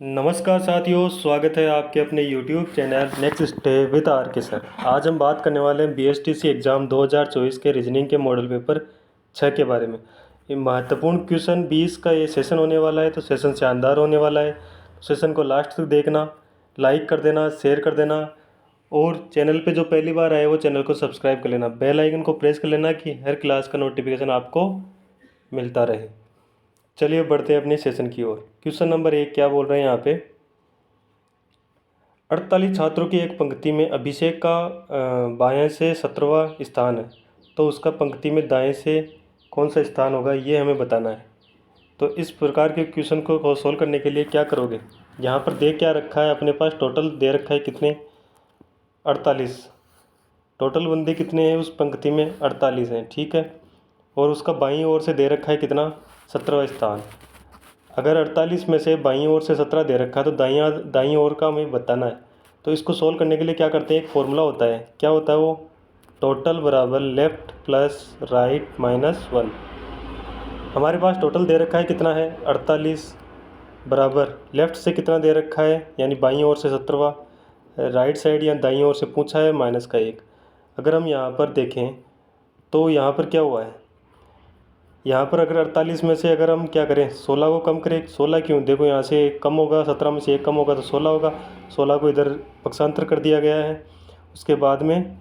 नमस्कार साथियों, स्वागत है आपके अपने YouTube channel next step with R K sir. आज हम बात करने वाले हैं BSTC एग्ज़ाम 2024 के रीजनिंग के मॉडल पेपर 6 के बारे में। ये महत्वपूर्ण क्वेश्चन 20 का ये सेशन होने वाला है, तो सेशन शानदार होने वाला है। सेशन को लास्ट तक देखना, लाइक कर देना, शेयर कर देना और चैनल पे जो पहली बार आए वो चैनल को सब्सक्राइब कर लेना, बेल आइकन को प्रेस कर लेना कि हर क्लास का नोटिफिकेशन आपको मिलता रहे। चलिए बढ़ते हैं अपने सेशन की ओर। क्वेश्चन नंबर 1 क्या बोल रहे हैं यहाँ पे। 48 छात्रों की एक पंक्ति में अभिषेक का बाएं से 17वां स्थान है, तो उसका पंक्ति में दाएं से कौन सा स्थान होगा, ये हमें बताना है। तो इस प्रकार के क्वेश्चन को सोल्व करने के लिए क्या करोगे, यहाँ पर दे क्या रखा है अपने पास, टोटल दे रखा है कितने 48। टोटल बंदे कितने हैं उस पंक्ति में, 48 हैं, ठीक है। और उसका बाईं ओर से दे रखा है कितना, 17वां स्थान। अगर 48 में से बाईं ओर से 17 दे रखा है तो दाईं ओर का हमें बताना है। तो इसको सोल्व करने के लिए क्या करते हैं, एक फॉर्मूला होता है, क्या होता है वो, टोटल बराबर लेफ़्ट प्लस राइट माइनस 1। हमारे पास टोटल दे रखा है कितना है 48, बराबर लेफ़्ट से कितना दे रखा है यानी बाईं ओर से 17वां, राइट साइड या दाईं ओर से पूछा है माइनस का 1। अगर हम यहाँ पर देखें तो यहाँ पर क्या हुआ है, यहाँ पर अगर 48 में से अगर हम क्या करें 16 को कम करें, 16 क्यों, देखो यहाँ से एक कम होगा, 17 में से एक कम होगा तो 16 होगा। 16 को इधर पक्षांतर कर दिया गया है। उसके बाद में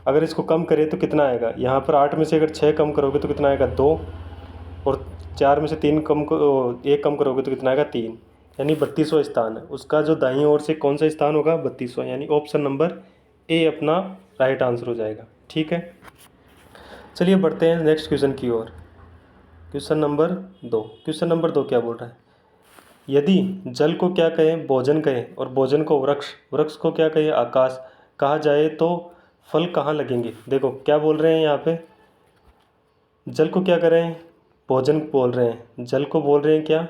अगर इसको कम करें तो कितना आएगा, यहाँ पर 8 में से अगर 6 कम करोगे तो कितना आएगा 2, और 4 में से 3 कम एक कम करोगे तो कितना आएगा 3, यानी 32वां स्थान है। उसका जो दाईं ओर से कौन सा स्थान होगा, 32वां, यानी ऑप्शन नंबर ए अपना राइट आंसर हो जाएगा, ठीक है। चलिए बढ़ते हैं नेक्स्ट क्वेश्चन की ओर। Question number 2। क्वेश्चन नंबर 2 क्या बोल रहा है, यदि जल को क्या कहें, भोजन कहें, और भोजन को वृक्ष, वृक्ष को क्या कहें, आकाश कहा जाए, तो फल कहाँ लगेंगे। देखो क्या बोल रहे हैं यहाँ पे, जल को क्या करें, भोजन बोल रहे हैं, जल को बोल रहे हैं क्या,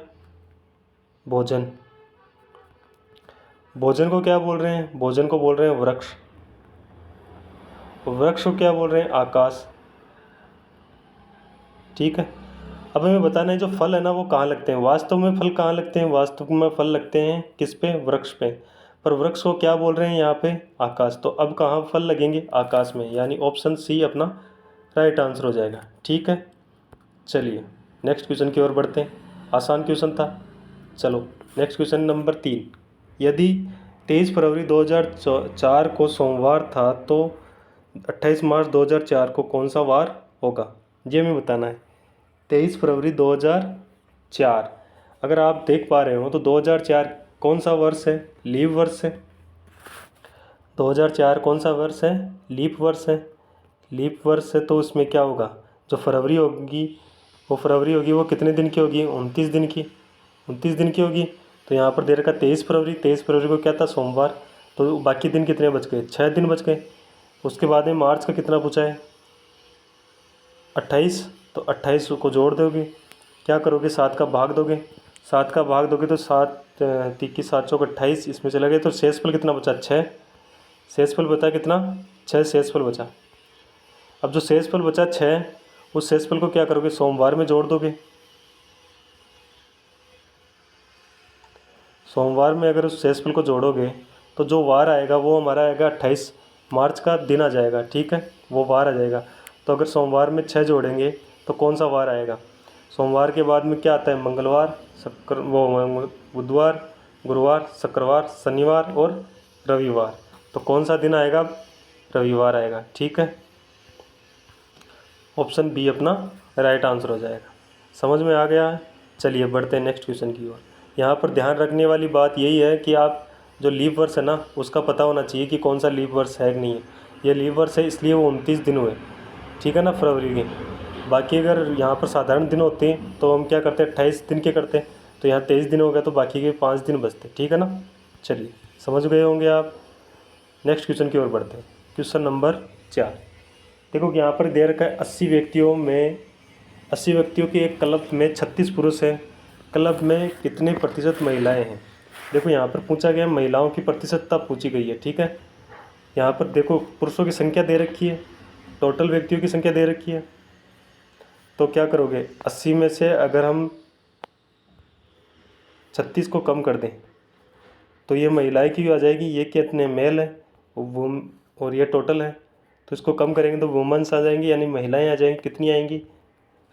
भोजन। भोजन को क्या बोल रहे हैं, भोजन को बोल रहे हैं वृक्ष। वृक्ष को क्या बोल रहे हैं, आकाश, ठीक है। अब हमें बताना है जो फल है ना वो कहाँ लगते हैं, वास्तव में फल कहाँ लगते हैं, वास्तव में फल लगते हैं किस पे, वृक्ष पे। पर वृक्ष को क्या बोल रहे हैं यहाँ पे, आकाश। तो अब कहाँ फल लगेंगे, आकाश में, यानी ऑप्शन सी अपना राइट आंसर हो जाएगा, ठीक है। चलिए नेक्स्ट क्वेश्चन की ओर बढ़ते हैं, आसान क्वेश्चन था। चलो नेक्स्ट क्वेश्चन नंबर 3। यदि 23 फरवरी 2004 को सोमवार था तो 28 मार्च 2004 को कौन सा वार होगा, ये हमें बताना है। 23 फरवरी 2004, अगर आप देख पा रहे हो तो 2004 कौन सा वर्ष है, लीप वर्ष है। 2004 कौन सा वर्ष है, लीप वर्ष है। लीप वर्ष है तो उसमें क्या होगा, जो फरवरी होगी वो फरवरी होगी, वो कितने दिन की होगी, 29 दिन की, 29 दिन की होगी। तो यहाँ पर दे रखा 23 फरवरी, 23 फरवरी को क्या था, सोमवार। तो बाकी दिन कितने बच गए, 6 दिन बच गए। उसके बाद में मार्च का कितना पूछा है, 28, तो 28 को जोड़ दोगे, क्या करोगे, 7 का भाग दोगे, 7 का भाग दोगे तो 7 तीकी 7 चौक 28, इसमें चला गया तो शेषफल कितना बचा, 6। शेषफल बचा कितना, 6 शेषफल बचा। अब जो शेषफल बचा 6, उस शेषफल को क्या करोगे, सोमवार में जोड़ दोगे। सोमवार में अगर उस शेषफल को जोड़ोगे तो जो वार आएगा वो हमारा आएगा 28 मार्च का दिन आ जाएगा, ठीक है, वो वार आ जाएगा। तो अगर सोमवार में 6 जोड़ेंगे तो कौन सा वार आएगा, सोमवार के बाद में क्या आता है, मंगलवार, बुधवार, गुरुवार, शुक्रवार, शनिवार और रविवार। तो कौन सा दिन आएगा, रविवार आएगा, ठीक है। ऑप्शन बी अपना राइट आंसर हो जाएगा। समझ में आ गया है। चलिए बढ़ते हैं नेक्स्ट क्वेश्चन की ओर। यहाँ पर ध्यान रखने वाली बात यही है कि आप जो लीप वर्ष है ना उसका पता होना चाहिए कि कौन सा लीप वर्ष है कि नहीं है। ये लीप वर्ष है इसलिए वो 29 दिन हुए, ठीक है ना, फरवरी के। बाकी अगर यहाँ पर साधारण दिन होते हैं तो हम क्या करते हैं, 28 दिन के करते हैं। तो यहाँ 23 दिन हो गया तो बाकी के 5 दिन बचते, ठीक है ना। चलिए समझ गए होंगे आप। नेक्स्ट क्वेश्चन की ओर बढ़ते हैं। Question number 4। देखो यहाँ पर दे रखा है 80 व्यक्तियों में, 80 व्यक्तियों के एक क्लब में 36 पुरुष हैं, क्लब में कितने प्रतिशत महिलाएं हैं। देखो यहाँ पर पूछा गया महिलाओं की प्रतिशतता पूछी गई है, ठीक है। यहाँ पर देखो पुरुषों की संख्या दे रखी है, टोटल व्यक्तियों की संख्या दे रखी है। तो क्या करोगे, 80 में से अगर हम 36 को कम कर दें तो ये महिलाएं की आ जाएगी, ये कितने मेल है वो, और ये टोटल है। तो इसको कम करेंगे तो वुमेन्स आ जाएंगी, यानी महिलाएं आ जाएंगी। कितनी आएंगी?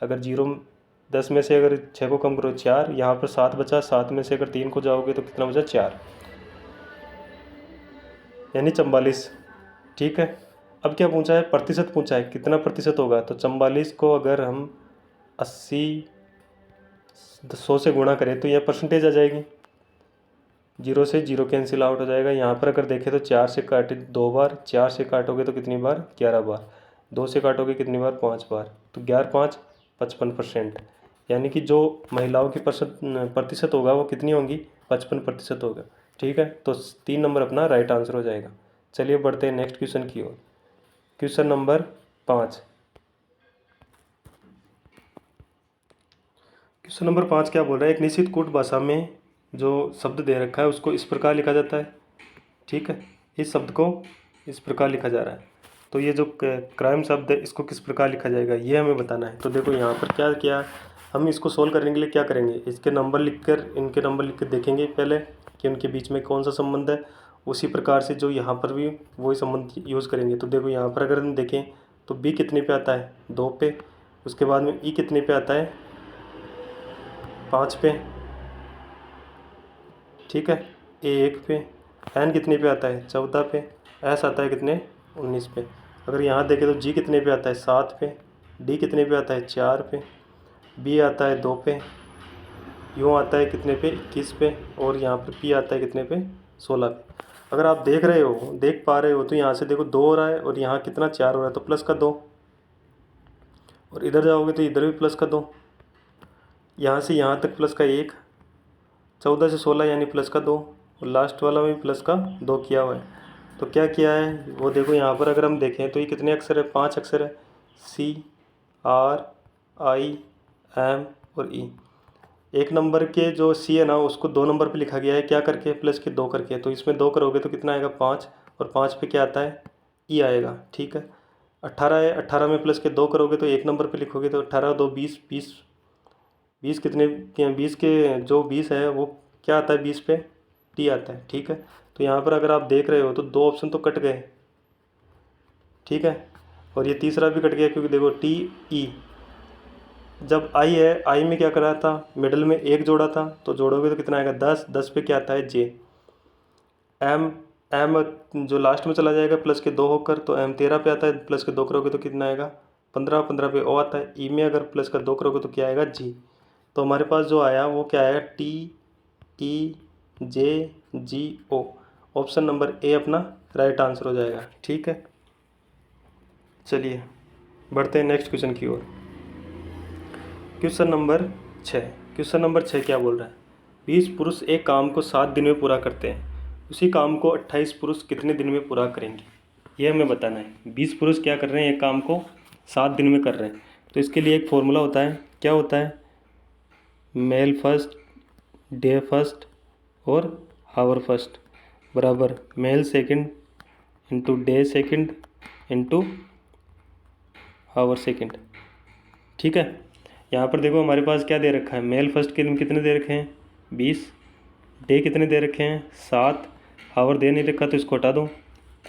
अगर 10 में से अगर 6 को कम करो 4, यहाँ पर 7 बचा, 7 में से अगर 3 को जाओगे तो कितना बचा? 4, यानी 44। ठीक है। अब क्या पूछा है? प्रतिशत पूछा है, कितना प्रतिशत होगा। तो 44 को अगर हम 80 100 से गुणा करें तो यह परसेंटेज आ जाएगी। 0 से 0 कैंसिल आउट हो जाएगा। यहाँ पर अगर देखें तो 4 से काटे 2 बार, 4 से काटोगे तो कितनी बार? 11 बार। 2 से काटोगे कितनी बार? 5 बार। तो 11 5 55%, यानी कि जो महिलाओं की प्रतिशत होगा वो कितनी होंगी? 55% होगा। ठीक है, तो 3 नंबर अपना राइट आंसर हो जाएगा। चलिए बढ़ते हैं नेक्स्ट क्वेश्चन की ओर। Question number 5। क्वेश्चन नंबर 5 क्या बोल रहा है? एक निश्चित कूट भाषा में जो शब्द दे रखा है उसको इस प्रकार लिखा जाता है। ठीक है, इस शब्द को इस प्रकार लिखा जा रहा है। तो ये जो क्राइम शब्द है इसको किस प्रकार लिखा जाएगा ये हमें बताना है। तो देखो यहाँ पर क्या किया, हम इसको सोल्व करने के लिए क्या करेंगे, इसके नंबर लिखकर इनके नंबर लिख कर देखेंगे पहले कि उनके बीच में कौन सा संबंध है। उसी प्रकार से जो यहाँ पर भी वही संबंध यूज़ करेंगे। तो देखो यहाँ पर अगर हम देखें तो बी कितने पे आता है? 2 पे। उसके बाद में ई कितने पे आता है? 5 पे। ठीक है, ए 1 पे। एन कितने पे आता है? 14 पे। एस आता है कितने? 19 पे। अगर यहाँ देखें तो जी कितने पे आता है? 7 पे। डी कितने पे आता है? 4 पे। बी आता है 2 पे। यूँ आता है कितने पे? 21 पे। और यहाँ पर पी आता है कितने पे? 16 पे। अगर आप देख पा रहे हो तो यहाँ से देखो 2 हो रहा है और यहाँ कितना? 4 हो रहा है, तो प्लस का 2। और इधर जाओगे तो इधर भी प्लस का 2। यहाँ से यहाँ तक प्लस का 1। 14 से 16 यानी प्लस का 2। और लास्ट वाला में प्लस का 2 किया हुआ है। तो क्या किया है वो देखो यहाँ पर अगर हम देखें तो ये कितने अक्षर है? 5 अक्षर है। सी आर आई एम और ई। एक नंबर के जो सी है ना उसको 2 नंबर पे लिखा गया है, क्या करके? प्लस के 2 करके। तो इसमें 2 करोगे तो कितना आएगा? 5। और 5 पे क्या आता है? ई आएगा। ठीक है। 18 है, 18 में प्लस के 2 करोगे तो 1 नंबर पे लिखोगे तो 18 2 20 20। 20 कितने के? 20 के जो 20 है वो क्या आता है? 20 पे टी आता है। ठीक है, तो यहाँ पर अगर आप देख रहे हो तो 2 ऑप्शन तो कट गए। ठीक है, और ये तीसरा भी कट गया क्योंकि देखो टी ई। जब आई है, आई में क्या करा था? मिडल में 1 जोड़ा था, तो जोड़ोगे तो कितना आएगा? 10। 10 पे क्या आता है? जे। एम एम जो लास्ट में चला जाएगा प्लस के 2 होकर, तो एम 13 पे आता है। प्लस के 2 करोगे तो कितना आएगा? 15। 15 पे ओ आता है। ई में अगर प्लस का 2 करोगे तो क्या आएगा? जी। तो हमारे पास जो आया वो क्या आया? T E J G O. Option number A अपना राइट आंसर हो जाएगा। ठीक है, चलिए बढ़ते हैं नेक्स्ट क्वेश्चन की ओर। Question number 6। क्वेश्चन नंबर 6 क्या बोल रहा है? 20 पुरुष एक काम को 7 दिन में पूरा करते हैं, उसी काम को 28 पुरुष कितने दिन में पूरा करेंगे ये हमें बताना है। 20 पुरुष क्या कर रहे हैं? एक काम को 7 दिन में कर रहे हैं। तो इसके लिए एक फॉर्मूला होता है। क्या होता है? मेल फर्स्ट, डे फर्स्ट और हावर फर्स्ट बराबर मेल second into day second into hour second. ठीक है, यहाँ पर देखो हमारे पास क्या दे रखा है? मेल फर्स्ट के दिन कितने दे रखे हैं? 20। डे कितने दे रखे हैं? 7। हावर दे नहीं रखा तो इसको हटा दो।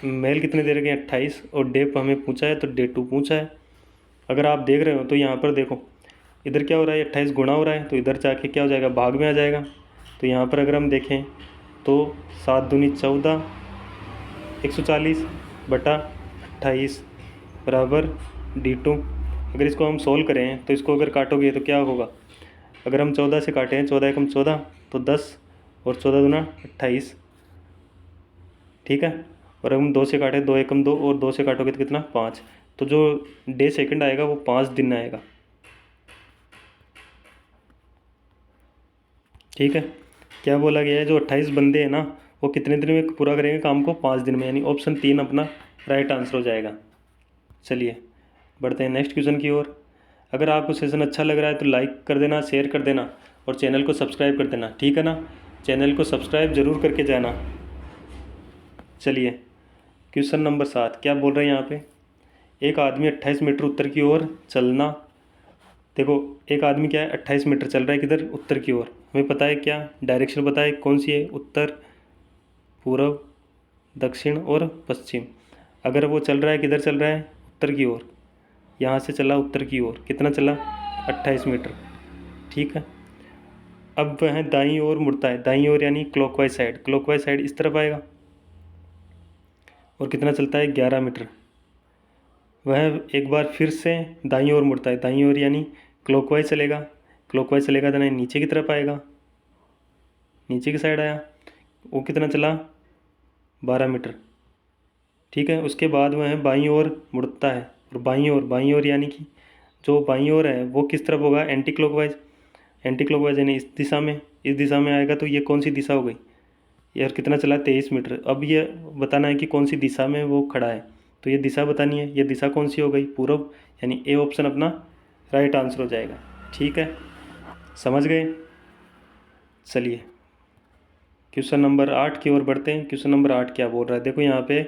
मेल कितने दे रखे हैं? 28। और डे हमें पूछा है तो डे 2 पूछा है। अगर आप देख रहे हो तो यहाँ पर देखो इधर क्या हो रहा है? 28 गुणा हो रहा है, तो इधर जाके क्या हो जाएगा? भाग में आ जाएगा। तो यहाँ पर अगर हम देखें तो 7 दूनी 14, 140 बटा 28 बराबर D2। अगर इसको हम सोल्व करें तो इसको अगर काटोगे तो क्या होगा? अगर हम 14 से काटें, 14 एकम 14 तो 10 और 14 दूना 28। ठीक है, और हम 2 से काटें, 2 एकम 2 और 2 से काटोगे तो कितना? 5। तो जो डे सेकंड आएगा वो 5 दिन आएगा। ठीक है, क्या बोला गया है? जो 28 बंदे हैं ना वो कितने दिन में पूरा करेंगे काम को? 5 दिन में, यानी ऑप्शन 3 अपना राइट आंसर हो जाएगा। चलिए बढ़ते हैं नेक्स्ट क्वेश्चन की ओर। अगर आपको सेशन अच्छा लग रहा है तो लाइक कर देना, शेयर कर देना और चैनल को सब्सक्राइब कर देना। ठीक है ना, चैनल को सब्सक्राइब ज़रूर करके जाना। चलिए क्वेश्चन नंबर 7 क्या बोल रहे हैं यहाँ पे? एक आदमी 28 मीटर उत्तर की ओर चलना। देखो एक आदमी क्या है? 28 मीटर चल रहा है, किधर? उत्तर की ओर। हमें पता है क्या डायरेक्शन, पता है कौन सी है? उत्तर। पूर्व, दक्षिण और पश्चिम। अगर वो चल रहा है, किधर चल रहा है, उत्तर की ओर, यहाँ से चला उत्तर की ओर, कितना चला, 28 मीटर। ठीक है, अब वह दाईं ओर मुड़ता है, दाईं ओर यानी क्लॉकवाइज साइड, क्लॉकवाइज साइड इस तरफ आएगा और कितना चलता है, 11 मीटर। वह एक बार फिर से दाईं ओर मुड़ता है, दाईं ओर यानी क्लॉकवाइज चलेगा, क्लॉकवाइज चलेगा तो नहीं, नीचे की तरफ आएगा, नीचे की साइड आया, वो कितना चला, 12 मीटर। ठीक है, उसके बाद वह बाईं ओर मुड़ता है, और बाईं ओर यानी कि जो बाईं ओर है वो किस तरफ होगा, एंटी क्लॉकवाइज, एंटी क्लॉकवाइज यानी इस दिशा में आएगा। तो ये कौन सी दिशा हो गई यार, कितना चला, 23 मीटर। अब ये बताना है कि कौन सी दिशा में वो खड़ा है, तो ये दिशा बतानी है, ये दिशा कौन सी हो गई, पूर्व, यानी ए ऑप्शन अपना राइट आंसर हो जाएगा। ठीक है, समझ गए। चलिए क्वेश्चन नंबर 8 की ओर बढ़ते हैं। क्वेश्चन नंबर 8 क्या बोल रहा है, देखो यहाँ पे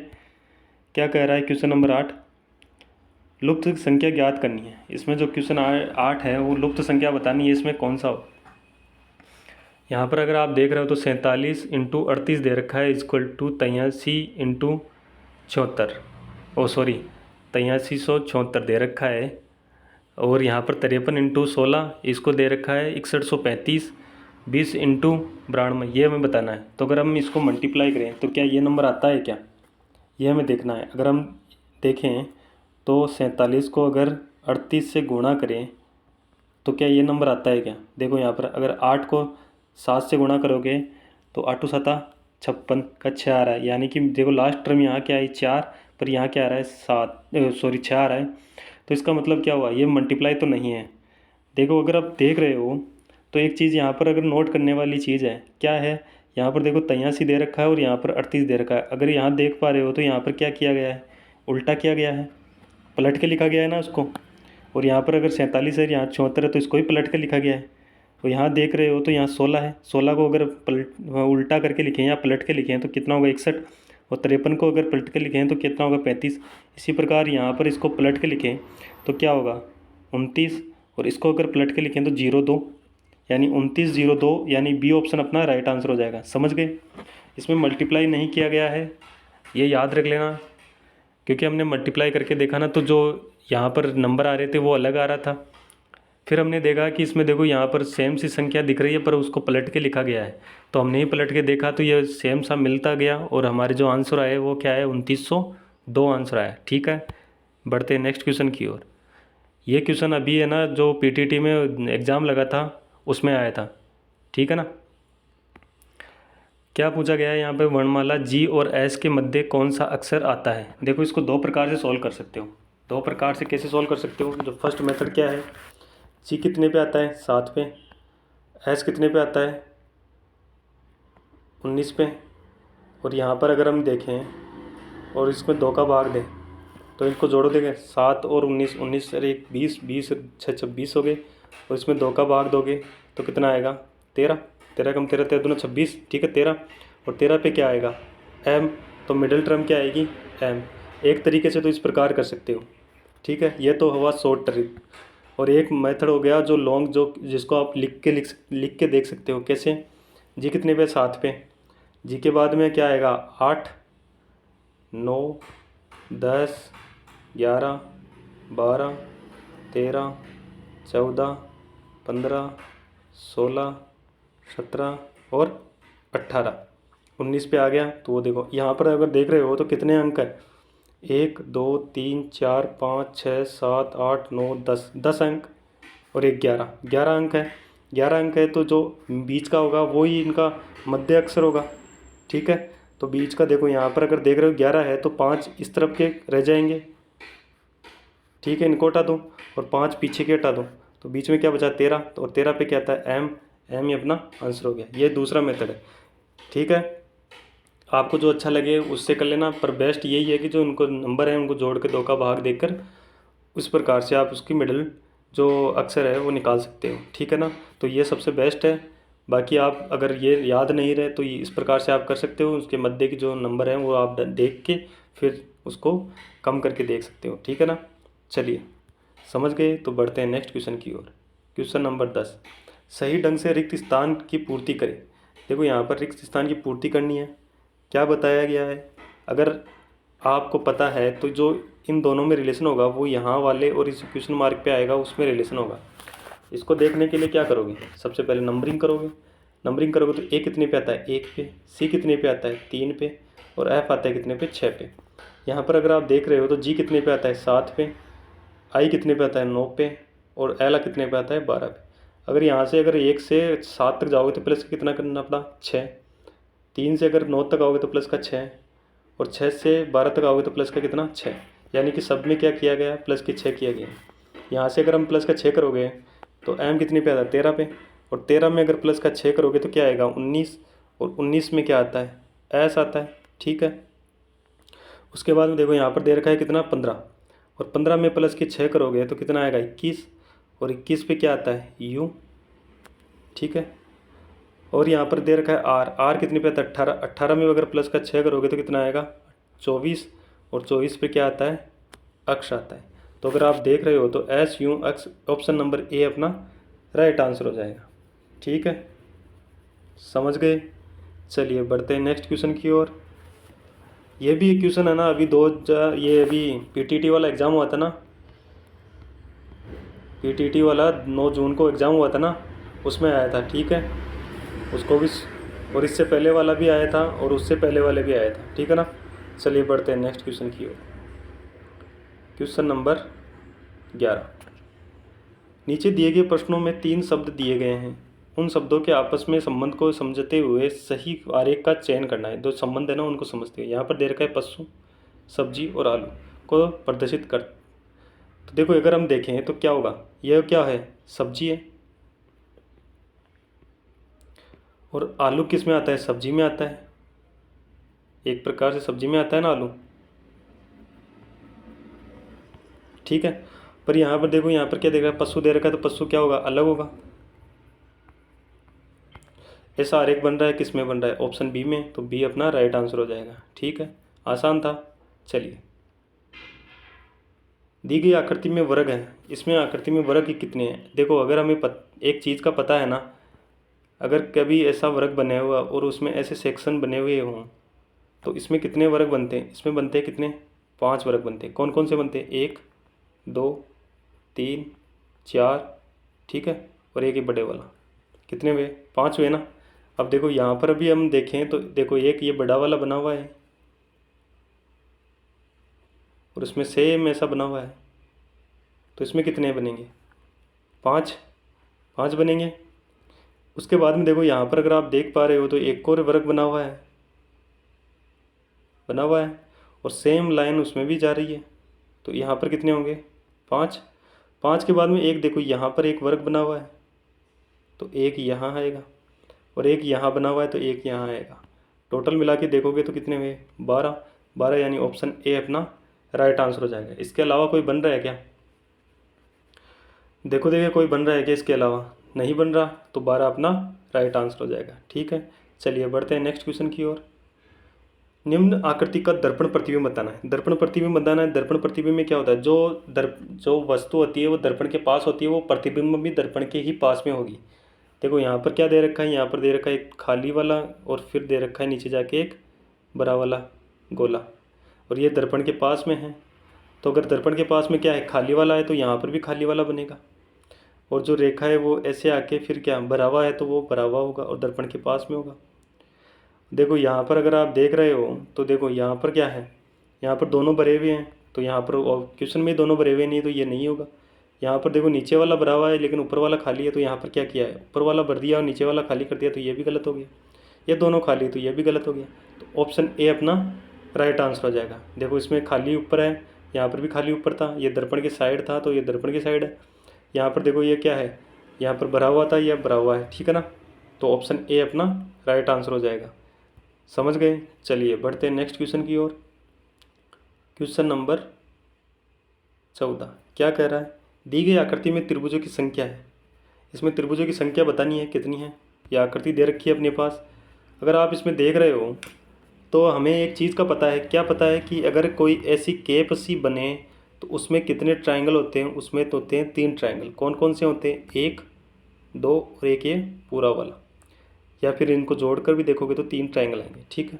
क्या कह रहा है। क्वेश्चन नंबर 8, लुप्त संख्या ज्ञात करनी है। इसमें जो क्वेश्चन 8 है वो लुप्त संख्या बतानी है, इसमें कौन सा हो। यहाँ पर अगर आप देख रहे हो तो 47 इंटू 38 दे रखा है, equal to 83 into 74, oh sorry 8374 दे रखा है। और यहाँ पर 53 इंटू 16 इसको दे रखा है 6135, 20 इंटू 92, ये हमें बताना है। तो अगर हम इसको मल्टीप्लाई करें तो क्या ये नंबर आता है क्या, ये हमें देखना है। अगर हम देखें तो 47 को अगर 38 से गुणा करें तो क्या ये नंबर आता है क्या। देखो यहाँ पर अगर 8 को 7 से गुणा करोगे तो 8 7 56 का 6 आ रहा है, यानी कि देखो लास्ट टर्म यहाँ क्या है 4, पर यहाँ क्या आ रहा है 6 आ रहा है। तो इसका मतलब क्या हुआ, ये मल्टीप्लाई तो नहीं है। देखो अगर आप देख रहे हो तो एक चीज़ यहाँ पर अगर नोट करने वाली चीज़ है, क्या है, यहाँ पर देखो 83 दे रखा है और यहाँ पर 38 दे रखा है। अगर यहाँ देख पा रहे हो तो यहाँ पर क्या किया गया है, उल्टा किया गया है, पलट के लिखा गया है ना उसको। और यहाँ पर अगर 47 है, यहाँ 74 है, तो इसको भी पलट के लिखा गया है। और यहाँ देख रहे हो तो यहाँ 16 है, 16 को अगर उल्टा करके लिखें या पलट के लिखें तो कितना होगा, 61। और 53 को अगर पलट के लिखें तो कितना होगा, 35। इसी प्रकार यहाँ पर इसको पलट के लिखें तो क्या होगा, 29। और इसको अगर पलट के लिखें तो 02, यानी 2902, यानी बी ऑप्शन अपना राइट आंसर हो जाएगा। समझ गए, इसमें मल्टीप्लाई नहीं किया गया है, ये याद रख लेना, क्योंकि हमने मल्टीप्लाई करके देखा ना तो जो यहाँ पर नंबर आ रहे थे वो अलग आ रहा था। फिर हमने देखा कि इसमें देखो यहाँ पर सेम सी संख्या दिख रही है पर उसको पलट के लिखा गया है, तो हमने ही पलट के देखा तो ये सेम सा मिलता गया और हमारे जो आंसर आए वो क्या है, 2902 आंसर आया। ठीक है, बढ़ते हैं नेक्स्ट क्वेश्चन की ओर। ये क्वेश्चन अभी है ना जो पीटीटी में एग्ज़ाम लगा था उसमें आया था। ठीक है ना, क्या पूछा गया है यहाँ पे, वर्णमाला जी और एस के मध्य कौन सा अक्षर आता है। देखो इसको दो प्रकार से सॉल्व कर सकते हो। दो प्रकार से कैसे सॉल्व कर सकते हो, जो फर्स्ट मेथड क्या है, जी कितने पे आता है, 7 पे, एस कितने पे आता है, 19 पे। और यहाँ पर अगर हम देखें और इसमें 2 का भाग दें तो इनको जोड़ो, देखें 7 और 19, 19 और 1 20, 20 6 26 हो गए। और इसमें 2 का भाग दोगे तो कितना आएगा, 13, 13 कम 13 13 दूना 26। ठीक है, 13, और 13 पे क्या आएगा, एम, तो मिडिल टर्म क्या आएगी, एम। एक तरीके से तो इस प्रकार कर सकते हो। ठीक है, ये तो हुआ शॉर्ट ट्रिक। और एक मेथड हो गया जो लॉन्ग, जो जिसको आप लिख के देख सकते हो। कैसे, जी कितने पे, 7 पे, जी के बाद में क्या आएगा, 8 9 10 11 12 13 14 15 16 17 और 18, 19 पे आ गया। तो वो देखो यहाँ पर अगर देख रहे हो तो कितने अंक है, 1 2 3 4 5 6 7 8 9 10, 10 अंक, और एक 11, 11 अंक है। 11 अंक है तो जो बीच का होगा वो ही इनका मध्य अक्षर होगा। ठीक है, तो बीच का देखो यहाँ पर अगर देख रहे हो 11 है तो 5 इस तरफ के रह जाएंगे। ठीक है, इनको हटा दो और 5 पीछे के हटा दो, तो बीच में क्या बचा, 13। तो और 13 पे क्या आता है, एम, एम ही अपना आंसर हो गया। ये दूसरा मेथड है। ठीक है, आपको जो अच्छा लगे उससे कर लेना, पर बेस्ट यही है कि जो उनको नंबर है उनको जोड़ के 2 का भाग देकर उस प्रकार से आप उसकी मिडिल जो अक्षर है वो निकाल सकते हो। ठीक है ना, तो ये सबसे बेस्ट है। बाकी आप अगर ये याद नहीं रहे तो ये इस प्रकार से आप कर सकते हो, उसके मध्य के जो नंबर हैं वो आप देख के फिर उसको कम करके देख सकते हो। ठीक है ना, चलिए समझ गए, तो बढ़ते हैं नेक्स्ट क्वेश्चन की ओर। क्वेश्चन नंबर 10, सही ढंग से रिक्त स्थान की पूर्ति करें। देखो यहाँ पर रिक्त स्थान की पूर्ति करनी है क्या बताया गया है। अगर आपको पता है तो जो इन दोनों में रिलेशन होगा वो यहाँ वाले और इस क्वेश्चन मार्क पे आएगा उसमें रिलेशन होगा। इसको देखने के लिए क्या करोगे, सबसे पहले नंबरिंग करोगे। नंबरिंग करोगे तो ए कितने पे आता है 1 पे, सी कितने पे आता है 3 पे, और एफ आता है कितने पे 6 पे। यहाँ पर अगर आप देख रहे हो तो जी कितने पे आता है 7 पे, आई कितने पे आता है 9 पे, और एला कितने पे आता है 12 पे। अगर यहाँ से अगर 1 से 7 तक जाओगे तो प्लस कितना करना पड़ा 6, 3 से अगर 9 तक आओगे तो प्लस का 6, और 6 से 12 तक आओगे तो प्लस का कितना 6। यानी कि सब में क्या किया गया, प्लस के 6 किया गया। यहाँ से अगर हम प्लस का 6 करोगे तो एम कितने पे आता है 13 पे, और 13 में अगर प्लस का 6 करोगे तो क्या आएगा 19, और 19 में क्या आता है एस आता है। ठीक है, उसके बाद में देखो यहाँ पर दे रखा है कितना 15, और 15 में प्लस के 6 करोगे तो कितना आएगा 21, और 21 पे क्या आता है यू। ठीक है, और यहाँ पर दे रखा है आर, आर कितने पे आता है 18, 18 में अगर प्लस का 6 करोगे तो कितना आएगा 24, और 24 पे क्या आता है अक्ष आता है। तो अगर आप देख रहे हो तो एस यू अक्ष, ऑप्शन नंबर ए अपना राइट आंसर हो जाएगा। ठीक है, समझ गए। चलिए बढ़ते हैं नेक्स्ट क्वेश्चन की ओर। ये भी एक क्वेश्चन है ना, अभी ये अभी पीटीटी वाला एग्ज़ाम हुआ था ना, पीटीटी वाला 9 जून को एग्ज़ाम हुआ था ना, उसमें आया था। ठीक है, उसको भी, और इससे पहले वाला भी आया था और उससे पहले वाले भी आया था। ठीक है ना, चलिए बढ़ते हैं नेक्स्ट क्वेश्चन की ओर। Question number 11। नीचे दिए गए प्रश्नों में 3 शब्द दिए गए हैं, उन शब्दों के आपस में संबंध को समझते हुए सही आरेख का चयन करना है। जो संबंध है ना उनको समझते हुए। यहाँ पर दे रखा है पशु, सब्जी और आलू को प्रदर्शित कर। तो देखो अगर हम देखें तो क्या होगा, यह क्या है सब्जी है, और आलू किस में आता है सब्जी में आता है, एक प्रकार से सब्जी में आता है ना आलू। ठीक है, पर यहाँ पर देखो, यहाँ पर क्या देख रहा है पशु दे रखा है, तो पशु क्या होगा अलग होगा। ऐसा आरेख बन रहा है, किस में बन रहा है ऑप्शन बी में, तो बी अपना राइट आंसर हो जाएगा। ठीक है, आसान था। चलिए, दी गई आकृति में वर्ग है, इसमें आकृति में वर्ग कितने हैं। देखो अगर हमें एक चीज़ का पता है ना, अगर कभी ऐसा वर्ग बने हुआ और उसमें ऐसे सेक्शन बने हुए हों तो इसमें कितने वर्ग बनते हैं, इसमें बनते हैं कितने 5 वर्ग बनते हैं। कौन कौन से बनते हैं 1 2 3 4, ठीक है, और एक ही बड़े वाला, कितने हुए 5 हुए ना। अब देखो यहाँ पर अभी हम देखें तो देखो एक ये बड़ा वाला बना हुआ है और उसमें सेम ऐसा बना हुआ है, तो इसमें कितने बनेंगे 5, 5 बनेंगे। उसके बाद में देखो यहाँ पर अगर आप देख पा रहे हो तो एक और वर्ग बना हुआ है, बना हुआ है, और सेम लाइन उसमें भी जा रही है, तो यहाँ पर कितने होंगे 5। 5 के बाद में एक देखो यहाँ पर एक वर्ग बना हुआ है, तो एक यहाँ आएगा, और एक यहाँ बना हुआ है तो एक यहाँ आएगा। टोटल मिला के देखोगे तो कितने हुए 12। 12 यानी ऑप्शन ए अपना राइट आंसर हो जाएगा। इसके अलावा कोई बन रहा है क्या, देखो देखिए कोई बन रहा है क्या इसके अलावा, नहीं बन रहा, तो 12 अपना राइट आंसर हो जाएगा। ठीक है, चलिए बढ़ते हैं नेक्स्ट क्वेश्चन की ओर। निम्न आकृति का दर्पण प्रतिबिंब बताना है। दर्पण प्रतिबिंब बताना है। दर्पण प्रतिबिंब में क्या होता है, जो वस्तु होती है वो दर्पण के पास होती है, वो प्रतिबिंब भी दर्पण के ही पास में होगी। देखो यहाँ पर क्या दे रखा है, यहाँ पर दे रखा है एक खाली वाला, और फिर दे रखा है नीचे जाके एक बड़ा वाला गोला, और ये दर्पण के पास में है। तो अगर दर्पण के पास में क्या है खाली वाला है तो यहाँ पर भी खाली वाला बनेगा, और जो रेखा है वो ऐसे आके फिर क्या भरा हुआ है तो वो भरा हुआ होगा और दर्पण के पास में होगा। देखो यहाँ पर अगर आप देख रहे हो तो देखो यहाँ पर क्या है, यहाँ पर दोनों भरे हुए हैं, तो यहाँ पर क्वेश्चन में दोनों भरे हुए नहीं, तो ये नहीं होगा। यहाँ पर देखो नीचे वाला भरा हुआ है लेकिन ऊपर वाला खाली है, तो यहाँ पर क्या किया है ऊपर वाला भर दिया और नीचे वाला खाली कर दिया, तो ये भी गलत हो गया। ये दोनों खाली है तो ये भी गलत हो गया, तो ऑप्शन ए अपना राइट आंसर हो जाएगा। देखो इसमें खाली ऊपर है, यहाँ पर भी खाली ऊपर था, ये दर्पण के साइड था तो ये दर्पण की साइड है। यहाँ पर देखो ये क्या है, यहाँ पर भरा हुआ था, यह भरा हुआ है, ठीक है ना, तो ऑप्शन ए अपना राइट आंसर हो जाएगा। समझ गए। चलिए बढ़ते हैं नेक्स्ट क्वेश्चन की ओर। क्वेश्चन नंबर 14 क्या कह रहा है, दी गई आकृति में त्रिभुजों की संख्या है। इसमें त्रिभुजों की संख्या बतानी है कितनी है। यह आकृति दे रखी है अपने पास। अगर आप इसमें देख रहे हो तो हमें एक चीज़ का पता है, क्या पता है कि अगर कोई ऐसी केप सी बने तो उसमें कितने ट्रायंगल होते हैं, उसमें तो होते हैं 3 ट्रायंगल। कौन कौन से होते हैं, 1 2 और एक ये पूरा वाला, या फिर इनको जोड़कर भी देखोगे तो 3 ट्रायंगल आएंगे। ठीक है,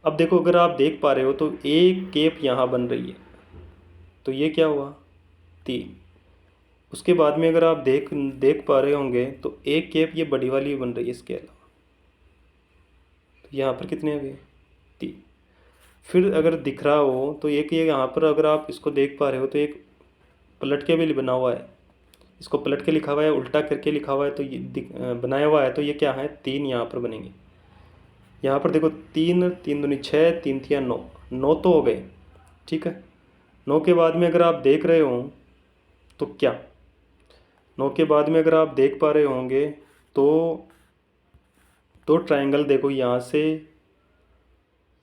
अब देखो अगर आप देख पा रहे हो तो एक केप यहाँ बन रही है, तो ये क्या हुआ 3। उसके बाद में अगर आप देख देख पा रहे होंगे तो एक केप ये बड़ी वाली बन रही है इसके अलावा, तो यहाँ पर कितने हो गए 3। फिर अगर दिख रहा हो तो एक ये यहाँ पर अगर आप इसको देख पा रहे हो तो एक पलट के भी बना हुआ है, इसको पलट के लिखा हुआ है, उल्टा करके लिखा हुआ है, तो ये बनाया हुआ है, तो ये क्या है 3 यहाँ पर बनेंगे। यहाँ पर देखो 3 3 दूनी 6, 3 तिया 9, 9 तो हो गए, ठीक है। 9 के बाद में अगर आप देख रहे हो तो क्या 9 के बाद में अगर आप देख पा रहे होंगे तो दो ट्रायंगल देखो यहाँ से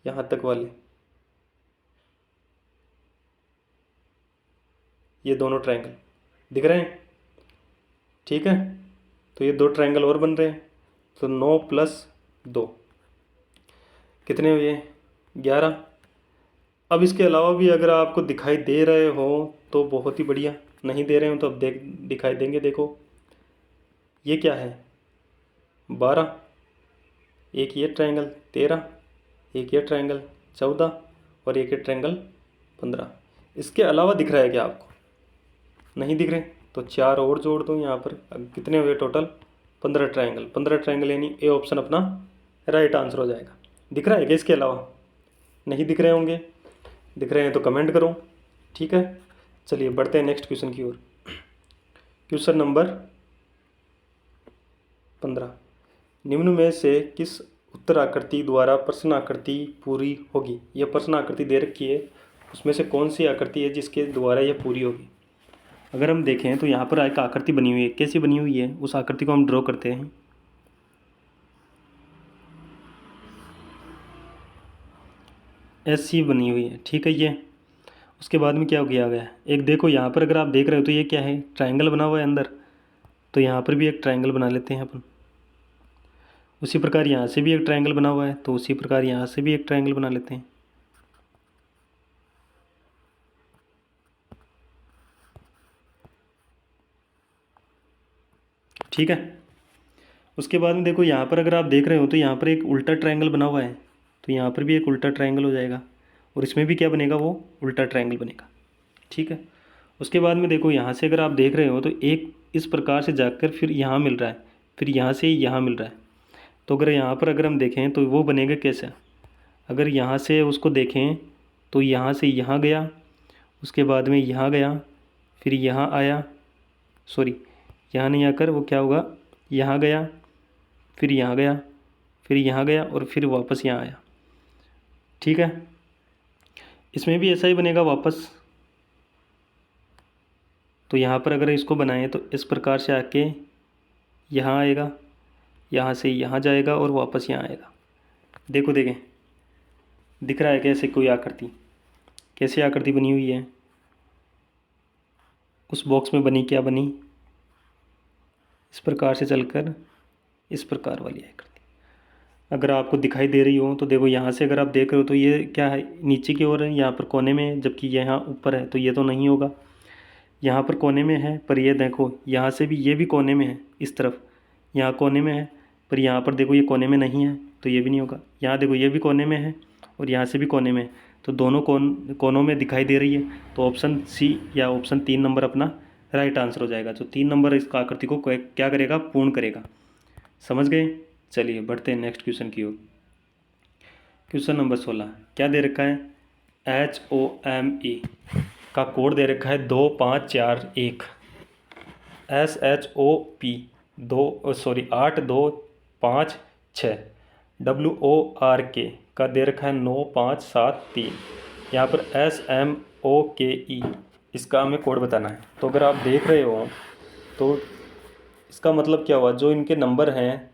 यहाँ तक वाले, ये दोनों ट्रायंगल दिख रहे हैं, ठीक है। तो ये 2 ट्रायंगल और बन रहे हैं, तो 9 + 2 कितने हुए 11। अब इसके अलावा भी अगर आपको दिखाई दे रहे हो तो बहुत ही बढ़िया, नहीं दे रहे हो तो अब दिखाई देंगे। देखो ये क्या है 12, एक ये ट्रायंगल 13, एक ये ट्रायंगल 14 और एक ये ट्रायंगल 15। इसके अलावा दिख रहा है क्या आपको, नहीं दिख रहे, तो 4 और जोड़ दो यहाँ पर। अब कितने हुए टोटल 15 ट्रायंगल। 15 ट्रायंगल यानी ए ऑप्शन अपना राइट आंसर हो जाएगा। दिख रहा है क्या इसके अलावा, नहीं दिख रहे होंगे, दिख रहे हैं तो कमेंट करो, ठीक है। चलिए बढ़ते हैं नेक्स्ट क्वेश्चन की ओर। क्वेश्चन नंबर 15, निम्न में से किस उत्तर आकृति द्वारा प्रश्न आकृति पूरी होगी। यह प्रश्न आकृति दे रखी है, उसमें से कौन सी आकृति है जिसके द्वारा यह पूरी होगी। अगर हम देखें तो यहाँ पर एक आकृति बनी हुई है, कैसी बनी हुई है, उस आकृति को हम ड्रॉ करते हैं। ऐसी बनी हुई है, ठीक है। ये उसके बाद में क्या हो गया एक देखो यहाँ पर अगर आप देख रहे हो तो ये क्या है ट्रायंगल बना हुआ है अंदर, तो यहाँ पर भी एक ट्रायंगल बना लेते हैं अपन। उसी प्रकार यहाँ से भी एक ट्रायंगल बना हुआ है, तो उसी प्रकार यहाँ से भी एक ट्रायंगल बना लेते हैं। ठीक है। उसके बाद में देखो यहाँ पर अगर आप देख रहे हो तो यहाँ पर एक उल्टा ट्रायंगल बना हुआ है, तो यहाँ पर भी एक उल्टा ट्रायंगल हो जाएगा और इसमें भी क्या बनेगा, वो उल्टा ट्रायंगल बनेगा, ठीक है। उसके बाद में देखो यहाँ से अगर आप देख रहे हो तो एक इस प्रकार से जाकर फिर यहाँ मिल रहा है, फिर यहाँ से यहाँ मिल रहा है। तो अगर यहाँ पर अगर हम देखें तो वो बनेगा कैसे, अगर यहाँ से उसको देखें तो यहाँ से यहाँ गया, उसके बाद में यहाँ गया, फिर यहाँ आया, सॉरी यहाँ नहीं आकर वो क्या होगा, यहाँ गया, फिर यहाँ गया, फिर यहाँ गया और फिर वापस यहाँ आया, ठीक है। इसमें भी ऐसा ही बनेगा वापस। तो यहाँ पर अगर इसको बनाएं तो इस प्रकार से आके यहाँ आएगा, यहाँ से यहाँ जाएगा और वापस यहाँ आएगा। देखो देखें दिख रहा है कैसे कोई आकृति, कैसे आकृति बनी हुई है, उस बॉक्स में बनी क्या बनी, इस प्रकार से चलकर इस प्रकार वाली आकृति अगर आपको दिखाई दे रही हो तो देखो यहाँ से अगर आप देख रहे हो तो ये क्या है नीचे की ओर है, यहाँ पर कोने में है, जबकि यहाँ ऊपर है, तो ये तो नहीं होगा। यहाँ पर कोने में है, पर ये देखो यहाँ से भी ये भी कोने में है, इस तरफ यहाँ कोने में है, पर यहाँ पर देखो ये कोने में नहीं है, तो ये भी नहीं होगा। यहाँ देखो ये भी कोने में है और यहाँ से भी कोने में है, तो दोनों कोनों में दिखाई दे रही है, तो ऑप्शन सी या ऑप्शन 3 नंबर अपना राइट आंसर हो जाएगा। तो 3 नंबर इस आकृति को क्या करेगा, पूर्ण करेगा। समझ गए। चलिए बढ़ते हैं नेक्स्ट क्वेश्चन की ओर। क्वेश्चन नंबर 16 क्या दे रखा है, HOME का कोड दे रखा है 2541, SHOP 8256, WORK का दे रखा है 9573। यहाँ पर SMOKE इसका हमें कोड बताना है। तो अगर आप देख रहे हो तो इसका मतलब क्या हुआ, जो इनके नंबर हैं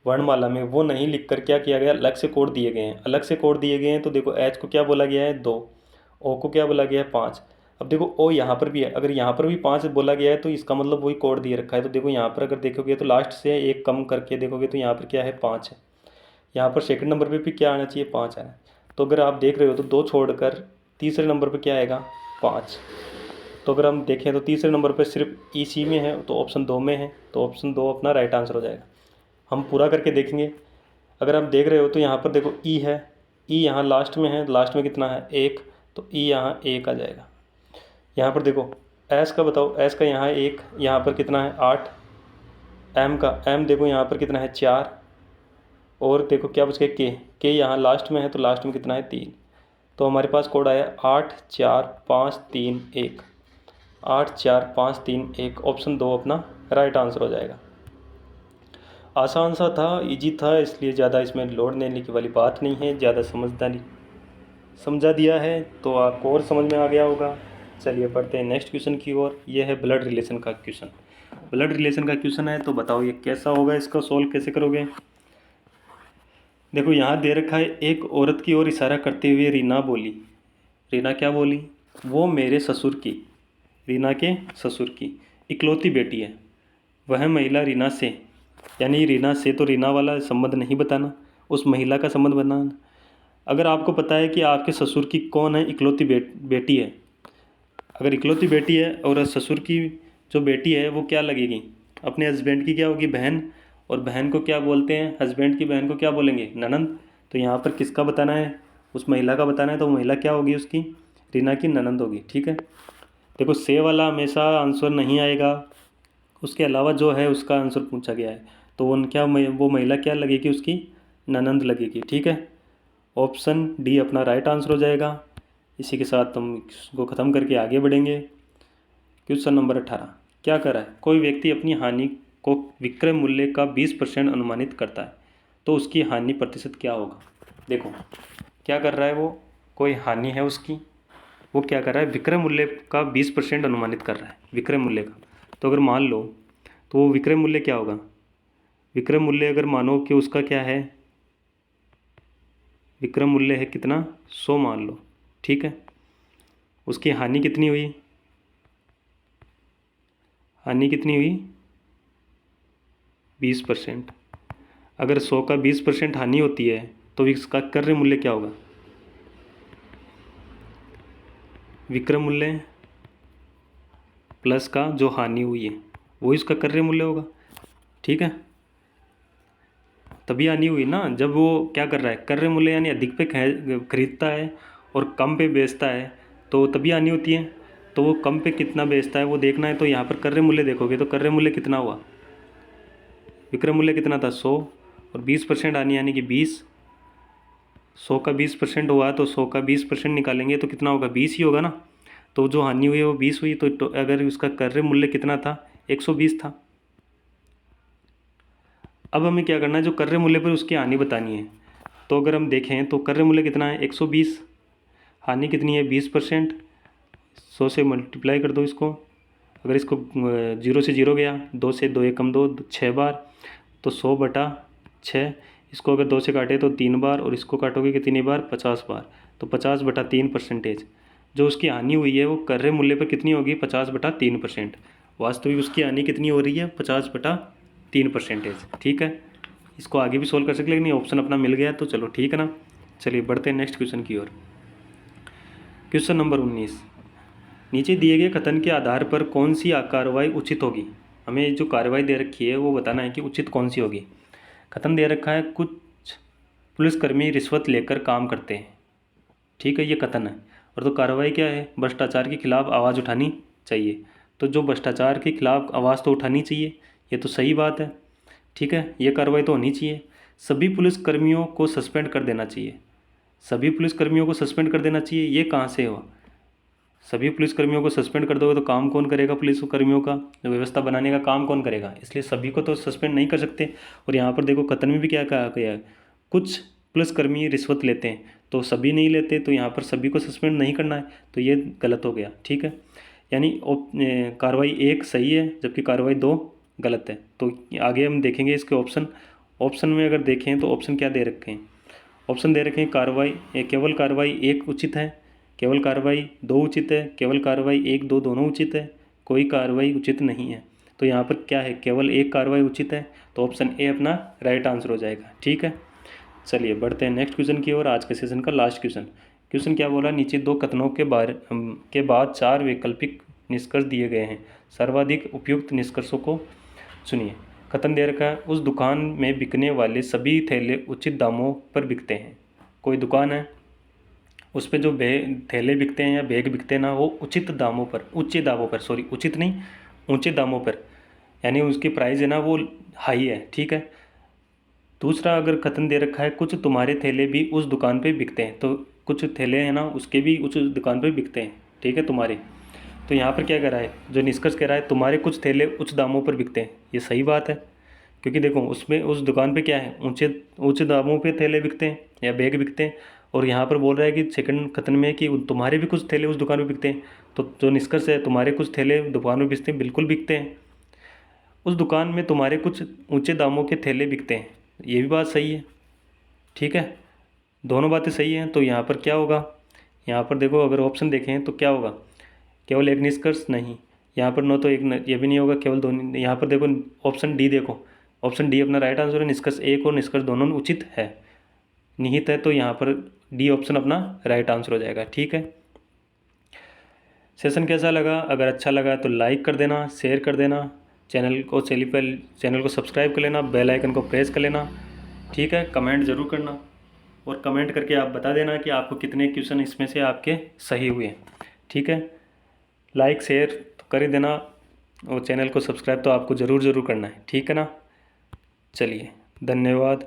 वर्णमाला में वो नहीं लिखकर क्या किया गया, अलग से कोड दिए गए हैं, अलग से कोड दिए गए हैं। तो देखो H को क्या बोला गया है 2, O को क्या बोला गया है 5। अब देखो O यहाँ पर भी है, अगर यहाँ पर भी 5 बोला गया है तो इसका मतलब वही कोड दिए रखा है। तो देखो यहाँ पर अगर देखोगे तो लास्ट से एक कम करके देखोगे तो यहाँ पर क्या है 5 है, यहाँ पर सेकंड नंबर पे भी क्या आना चाहिए 5 आना है। तो अगर आप देख रहे हो तो 2 छोड़कर तीसरे नंबर पे क्या आएगा 5। तो अगर हम देखें तो तीसरे नंबर पे सिर्फ EC में है, तो ऑप्शन 2 में है, तो ऑप्शन 2 अपना राइट आंसर हो जाएगा। हम पूरा करके देखेंगे। अगर आप देख रहे हो तो यहाँ पर देखो E है, ई यहाँ लास्ट में है, लास्ट में कितना है 1, तो ई यहाँ 1 आ जाएगा। यहाँ पर देखो एस का बताओ, एस का यहाँ 1, यहाँ पर कितना है 8, एम का एम देखो यहाँ पर कितना है 4, और देखो क्या बच गया के यहाँ लास्ट में है, तो लास्ट में कितना है 3। तो हमारे पास कोड आया 8 4 5 3 1, 8 4 5 3 1, ऑप्शन 2 अपना राइट आंसर हो जाएगा। आसान सा था, इजी था, इसलिए ज़्यादा इसमें लोड लेने की वाली बात नहीं है, ज़्यादा समझदारी समझा दिया है तो आपको और समझ में आ गया होगा। चलिए पढ़ते हैं नेक्स्ट क्वेश्चन की ओर। ये है ब्लड रिलेशन का क्वेश्चन। ब्लड रिलेशन का क्वेश्चन है, तो बताओ ये कैसा होगा, इसका सॉल्व कैसे करोगे। देखो यहाँ दे रखा है, एक औरत की ओर इशारा करते हुए रीना बोली। रीना क्या बोली, वो मेरे ससुर की, रीना के ससुर की इकलौती बेटी है। वह महिला रीना से, यानी रीना से तो रीना वाला संबंध नहीं बताना, उस महिला का संबंध बताना। अगर आपको पता है कि आपके ससुर की कौन है, इकलौती बेटी है, अगर इकलौती बेटी है और ससुर की जो बेटी है वो क्या लगेगी, अपने हस्बैंड की क्या होगी, बहन, और बहन को क्या बोलते हैं, हस्बैंड की बहन को क्या बोलेंगे, ननंद। तो यहाँ पर किसका बताना है, उस महिला का बताना है, तो महिला क्या होगी उसकी, रीना की ननंद होगी। ठीक है, देखो से वाला हमेशा आंसर नहीं आएगा, उसके अलावा जो है उसका आंसर पूछा गया है, तो वो महिला क्या लगेगी, उसकी ननंद लगेगी। ठीक है, ऑप्शन डी अपना राइट आंसर हो जाएगा। इसी के साथ हम इसको ख़त्म करके आगे बढ़ेंगे। क्वेश्चन नंबर 18 क्या कर रहा है, कोई व्यक्ति अपनी हानि को विक्रय मूल्य का 20% अनुमानित करता है, तो उसकी हानि प्रतिशत क्या होगा। देखो क्या कर रहा है वो, कोई हानि है उसकी, वो क्या कर रहा है, विक्रय मूल्य का 20% अनुमानित कर रहा है, विक्रय मूल्य का। तो अगर मान लो तो वो विक्रय मूल्य क्या होगा, विक्रय मूल्य अगर मानो कि उसका क्या है, विक्रय मूल्य है कितना 100 मान लो। ठीक है, उसकी हानि कितनी हुई, हानि कितनी हुई 20%। अगर 100 का 20% हानि होती है तो इसका क्रय मूल्य क्या होगा, विक्रय मूल्य प्लस का जो हानि हुई है वो इसका क्रय मूल्य होगा। ठीक है, तभी हानि हुई ना जब वो क्या कर रहा है, क्रय मूल्य यानी अधिक पे खरीदता है और कम पे बेचता है, तो तभी हानि होती है। तो वो कम पे कितना बेचता है वो देखना है, तो यहाँ पर क्रय मूल्य देखोगे तो क्रय मूल्य कितना हुआ, विक्रय मूल्य कितना था 100, और 20% हानि यानी कि 20, 100 का 20% हुआ तो 100 का 20% निकालेंगे तो कितना होगा 20 ही होगा ना। तो जो हानि हुई है वो 20 हुई, तो अगर उसका क्रय मूल्य कितना था 120 था। अब हमें क्या करना है, जो क्रय मूल्य पर उसकी हानि बतानी है। तो अगर हम देखें तो क्रय मूल्य कितना है 120, हानि कितनी है 20%, 100 से मल्टीप्लाई कर दो इसको। अगर इसको 0 से 0 गया, 2 से 2 एकम 2, 6 बार, तो 100/6। इसको अगर 2 से काटे तो 3 बार, और इसको काटोगे कितनी बार 50 बार, तो 50/3%। जो उसकी हानि हुई है वो क्रय मूल्य पर कितनी होगी 50/3%। वास्तविक उसकी हानि कितनी हो रही है 50/3%। ठीक है, इसको आगे भी सोल्व कर सकते, लेकिन ऑप्शन अपना मिल गया तो चलो ठीक है ना। चलिए बढ़ते हैं नेक्स्ट क्वेश्चन की ओर। क्वेश्चन नंबर 19, नीचे दिए गए कथन के आधार पर कौन सी कार्रवाई उचित होगी। हमें जो कार्रवाई दे रखी है वो बताना है कि उचित कौन सी होगी। कथन दे रखा है, कुछ पुलिसकर्मी रिश्वत लेकर काम करते हैं। ठीक है, ये कथन है, और तो कार्रवाई क्या है, भ्रष्टाचार के खिलाफ आवाज़ उठानी चाहिए। तो जो भ्रष्टाचार के खिलाफ आवाज़ तो उठानी चाहिए, ये तो सही बात है। ठीक है, ये कार्रवाई तो होनी चाहिए। सभी पुलिसकर्मियों को सस्पेंड कर देना चाहिए, सभी पुलिसकर्मियों को सस्पेंड कर देना चाहिए, ये कहाँ से हुआ। सभी पुलिसकर्मियों को सस्पेंड कर दोगे तो काम कौन करेगा, पुलिसकर्मियों का जो व्यवस्था बनाने का काम कौन करेगा, इसलिए सभी को तो सस्पेंड नहीं कर सकते। और यहाँ पर देखो कथन में भी क्या कहा गया है, कुछ पुलिसकर्मी रिश्वत लेते हैं, तो सभी नहीं लेते, तो यहाँ पर सभी को सस्पेंड नहीं करना है, तो ये गलत हो गया। ठीक है, यानी कार्रवाई 1 सही है जबकि कार्रवाई 2 गलत है। तो आगे हम देखेंगे इसके ऑप्शन। ऑप्शन में अगर देखें तो ऑप्शन क्या दे रखे हैं, ऑप्शन दे रखे हैं कार्रवाई केवल कार्रवाई 1 उचित है, केवल कार्रवाई 2 उचित है, केवल कार्रवाई 1 2 दोनों उचित है, कोई कार्रवाई उचित नहीं है। तो यहाँ पर क्या है, केवल 1 कार्रवाई उचित है, तो ऑप्शन ए अपना राइट आंसर हो जाएगा। ठीक है, चलिए बढ़ते हैं नेक्स्ट क्वेश्चन की ओर, आज के सेशन का लास्ट क्वेश्चन। क्वेश्चन क्या बोला, नीचे 2 कथनों के बाद 4 वैकल्पिक निष्कर्ष दिए गए हैं, सर्वाधिक उपयुक्त निष्कर्षों को सुनिए। कथन दे रखा है, उस दुकान में बिकने वाले सभी थैले उचित दामों पर बिकते हैं। कोई दुकान है, उस पे जो थैले बिकते हैं या बैग बिकते हैं ना, वो उचित दामों पर, ऊंचे दामों पर, सॉरी उचित नहीं, ऊंचे दामों पर, यानी उसकी प्राइस है ना वो हाई है, ठीक है। दूसरा अगर कथन दे रखा है कुछ तुम्हारे थैले भी उस दुकान पे बिकते हैं, तो कुछ थैले हैं ना उसके भी उस दुकान पे बिकते हैं, ठीक है, तुम्हारे। तो यहाँ पर क्या कह रहा है, जो निष्कर्ष कह रहा है तुम्हारे कुछ थैले उच्च दामों पर बिकते हैं, ये सही बात है। क्योंकि देखो उसमें उस दुकान पे क्या है, ऊंचे ऊंचे दामों पे थैले बिकते हैं या बैग बिकते हैं। और यहाँ पर बोल रहा है कि सेकंड कथन में कि तुम्हारे भी कुछ थैले उस दुकान पे बिकते हैं। तो जो निष्कर्ष है, तुम्हारे कुछ थैले दुकान में बिकते हैं, बिल्कुल बिकते हैं। उस दुकान में तुम्हारे कुछ ऊंचे दामों के थैले बिकते हैं, ये भी बात सही है, ठीक है। दोनों बातें सही हैं। तो यहाँ पर क्या होगा, यहाँ पर देखो अगर ऑप्शन देखें तो क्या होगा, केवल एक निष्कर्ष नहीं, यहाँ पर न तो एक ये भी नहीं होगा, केवल दोनों। यहाँ पर देखो ऑप्शन डी, देखो ऑप्शन डी अपना राइट आंसर है। निष्कर्ष एक और निष्कर्ष दोनों उचित है, निहित है, तो यहाँ पर डी ऑप्शन अपना राइट आंसर हो जाएगा, ठीक है। सेशन कैसा लगा, अगर अच्छा लगा तो लाइक कर देना, शेयर कर देना, चैनल को सब्सक्राइब कर लेना, बेल आइकन को प्रेस कर लेना, ठीक है। कमेंट ज़रूर करना, और कमेंट करके आप बता देना कि आपको कितने क्वेश्चन इसमें से आपके सही हुए हैं, ठीक है। लाइक शेयर तो कर ही देना, और चैनल को सब्सक्राइब तो आपको ज़रूर करना है, ठीक है ना। चलिए, धन्यवाद।